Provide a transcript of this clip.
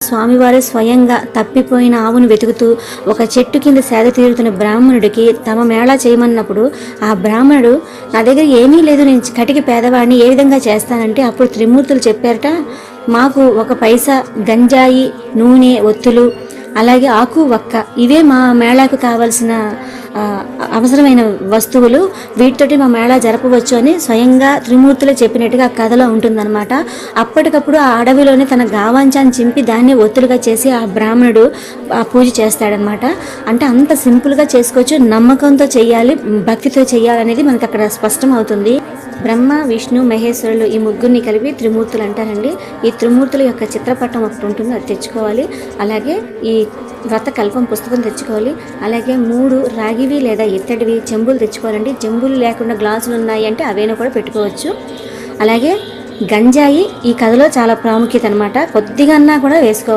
స్వామివారే స్వయంగా తప్పిపోయిన ఆవును వెతుకుతూ ఒక చెట్టు కింద సేద తీరుతున్న బ్రాహ్మణుడికి తమ మేళా చేయమన్నప్పుడు ఆ బ్రాహ్మణుడు నా దగ్గర ఏమీ లేదు, నేను కటికి పేదవాడిని, ఏ విధంగా చేస్తానంటే అప్పుడు త్రిమూర్తులు చెప్పారట, మాకు ఒక పైసా గంజాయి, నూనె, ఒత్తులు, అలాగే ఆకు వక్క, ఇవే మా మేళాకు కావాల్సిన అవసరమైన వస్తువులు, వీటితోటి మా మేళా జరపవచ్చు అని స్వయంగా త్రిమూర్తులు చెప్పినట్టుగా ఆ కథలో ఉంటుందన్నమాట. అప్పటికప్పుడు ఆ అడవిలోనే తన గావాంచాన్ని చింపి దాన్ని ఒత్తులుగా చేసి ఆ బ్రాహ్మణుడు పూజ చేస్తాడనమాట. అంటే అంత సింపుల్గా చేసుకోవచ్చు, నమ్మకంతో చెయ్యాలి, భక్తితో చెయ్యాలనేది మనకు అక్కడ స్పష్టం అవుతుంది. బ్రహ్మ, విష్ణు, మహేశ్వరులు ఈ ముగ్గురిని కలిపి త్రిమూర్తులు అంటారండి. ఈ త్రిమూర్తుల యొక్క చిత్రపటం ఒకటి ఉంటుంది, అది తెచ్చుకోవాలి. అలాగే ఈ వ్రత కల్పం పుస్తకం తెచ్చుకోవాలి. అలాగే 3 రాగివి లేదా ఇత్తడివి చెంబులు తెచ్చుకోవాలండి. చెంబులు లేకుండా గ్లాసులు ఉన్నాయి అంటే అవైనా కూడా పెట్టుకోవచ్చు. అలాగే గంజాయి ఈ కథలో చాలా ప్రాముఖ్యత అనమాట, కొద్దిగా కూడా వేసుకోవాలి.